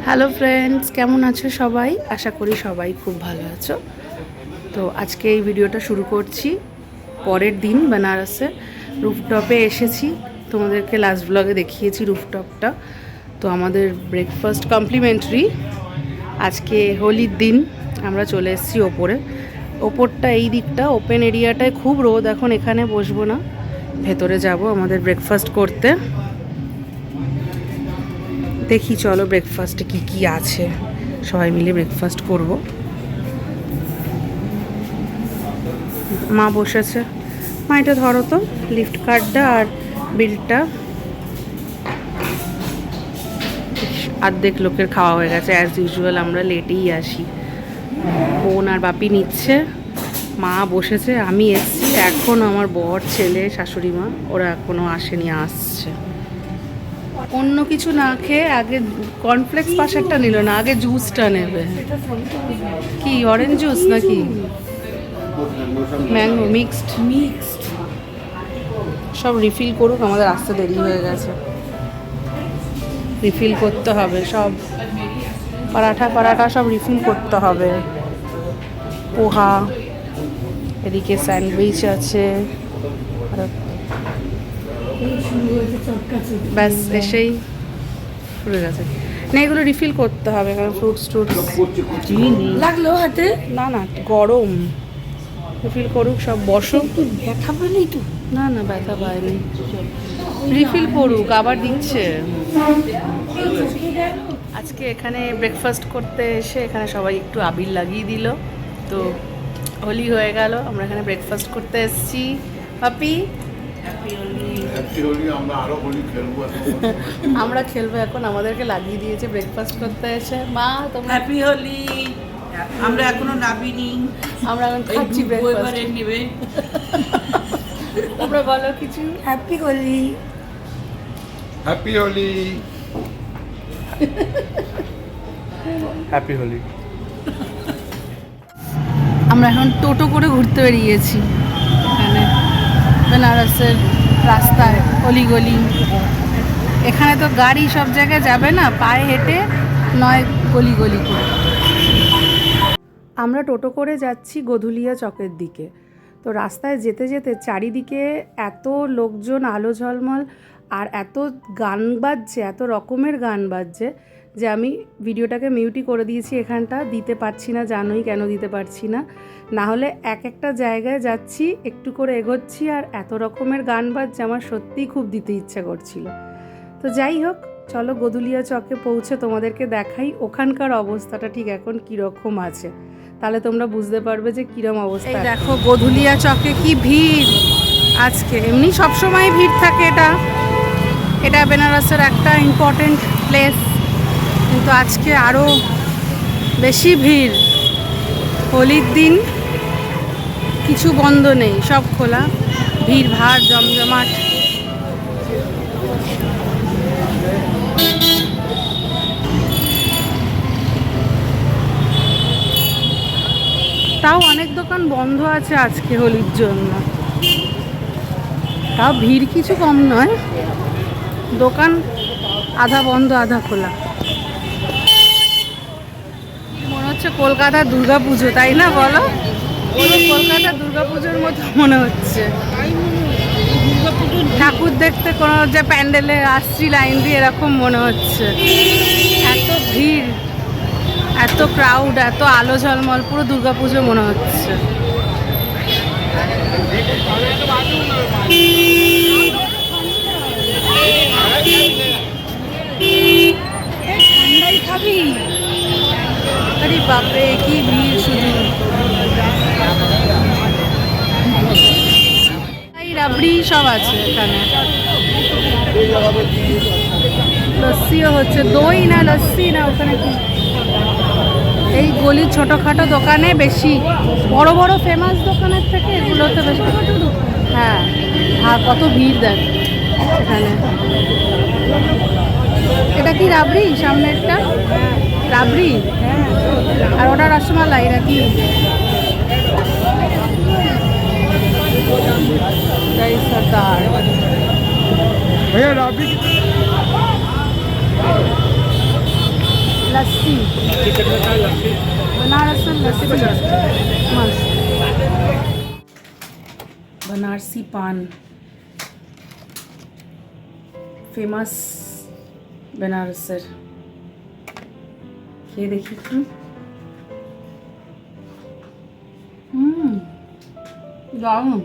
Hello friends, কেমন আছো সবাই? আশা করি সবাই খুব ভালো আছো। তো আজকে এই ভিডিওটা শুরু করছি পরের দিন বেনারসে রুফটপে এসেছি। তোমাদেরকে লাস্ট ব্লগে দেখিয়েছি রুফটপটা। তো আমাদের ব্রেকফাস্ট কমপ্লিমেন্টারি। আজকে হোলির দিন আমরা চলে এসেছি ওপরটা এই দিকটা ওপেন এরিয়াটায় খুব রোদ, এখন এখানে বসবো না, ভেতরে যাব আমাদের ব্রেকফাস্ট করতে। দেখি চলো ব্রেকফাস্টে কি কি আছে, সবাই মিলে ব্রেকফাস্ট করব। মা বসেছে। মা এটা ধরো তো, লিফট কার্ডটা আর বিলটা। অর্ধেক লোকের খাওয়া হয়ে গেছে, অ্যাজ ইউজুয়াল আমরা লেটেই আসি। বোন আর বাপি নিচ্ছে, মা বসেছে, আমি এসছি এখন। আমার বর, ছেলে, শাশুড়ি মা ওরা এখনও আসেনি, আসছে। অন্য কিছু না খেয়ে আগে কর্নফ্লেক্স পাশেরটা নিল না, আগে জুসটা নেবে। কি অরেঞ্জ জুস নাকি ম্যাঙ্গো? মিক্সড সব রিফিল করুক, আমাদের আসতে দেরি হয়ে গেছে। রিফিল করতে হবে সব, পরাঠা সব রিফিল করতে হবে। পোহা, এদিকে স্যান্ডউইচ আছে, ব্যাস এসেই ফুলে গেছে। না, এগুলো রিফিল করতে হবে কারণ ফ্রুটস লাগলো হাতে। না না, গরম। রিফিল করুক সব, বসো। ব্যথা পেলেই তো। না না, ব্যথা পায়নি, রিফিল করুক, আবার দিচ্ছে। আজকে এখানে ব্রেকফাস্ট করতে এসে এখানে সবাই একটু আবির লাগিয়ে দিল, তো হোলি হয়ে গেল। আমরা এখানে ব্রেকফাস্ট করতে এসেছি। পাপি আমরা খেলবো এখন, আমাদেরকে লাগিয়ে দিয়েছে ব্রেকফাস্ট করতে এসে। মা তোমরা হ্যাপি হোলি। আমরা এখনো নাবিনি, আমরা এখন খাচ্ছি ব্রেকফাস্ট। নেবে। তোমরা বলো কিছু। Happy Holi. Happy Holi. Happy Holi. আমরা এখন টোটো করে ঘুরতে বেরিয়েছি এখানে বেনারসের রাস্তায়, অলিগলি। এখানে তো গাড়ি সব জায়গায় যাবে না, পায়ে হেঁটে নয় গলি গলি করে। আমরা টোটো করে যাচ্ছি গধুলিয়া চকের দিকে। তো রাস্তায় যেতে যেতে চারিদিকে এত লোকজন, আলো ঝলমল, আর এত গান বাজছে, এত রকমের গান বাজছে যে আমি ভিডিওটাকে মিউটই করে দিয়েছি। এখানটা দিতে পারছি না, জানোই কেন দিতে পারছি না। না হলে এক একটা জায়গায় যাচ্ছি, একটু করে এগোচ্ছি, আর এত রকমের গান বাজছে, আমার সত্যিই খুব দিতে ইচ্ছা করছিল। তো যাই হোক, চলো গধুলিয়া চকে পৌঁছে তোমাদেরকে দেখাই ওখানকার অবস্থাটা ঠিক এখন কীরকম আছে, তাহলে তোমরা বুঝতে পারবে যে কীরকম অবস্থা। এই দেখো গধুলিয়া চকে কি ভিড় আজকে। এমনি সবসময় ভিড় থাকে, এটা বেনারসের একটা ইম্পর্টেন্ট প্লেস, কিন্তু আজকে আরও বেশি ভিড়। হোলির দিন কিছু বন্ধ নেই, সব খোলা, ভিড় ভাড় জমজমাট। তাও অনেক দোকান বন্ধ আছে আজকে হোলির জন্য, তাও ভিড় কিছু কম নয়, দোকান আধা বন্ধ আধা খোলা। মনে হচ্ছে কলকাতার দুর্গাপুজো, তাই না বলো? পুরো কলকাতার দুর্গাপুজোর মতো মনে হচ্ছে। ঠাকুর দেখতে কোনো যে প্যান্ডেলে আসছি লাইন দিয়ে, এরকম মনে হচ্ছে। এত ভিড়, এত ক্রাউড, এত আলো ঝলমল, পুরো দুর্গাপুজো মনে হচ্ছে। খাবি? আরে বাপরে কি ভিড় শুধু। রাবড়ি সব আছে এখানে, লস্যিও হচ্ছে। দই না লস্যি না ওখানে কি? এই গলির ছোটোখাটো দোকানে বেশি, বড় বড় ফেমাস দোকানের থেকে এগুলোতে বেশি। হ্যাঁ, আর কত ভিড় দেখ এখানে। এটা কি রাবড়ি? সামনেরটা রাবড়ি, আর ওটা রসমালাই নাকি? জয় সরদার। लस्सी बनारसी लस्सी मस्त बनारसी पान फेमस बनारसের খেয়ে দেখি দারুণ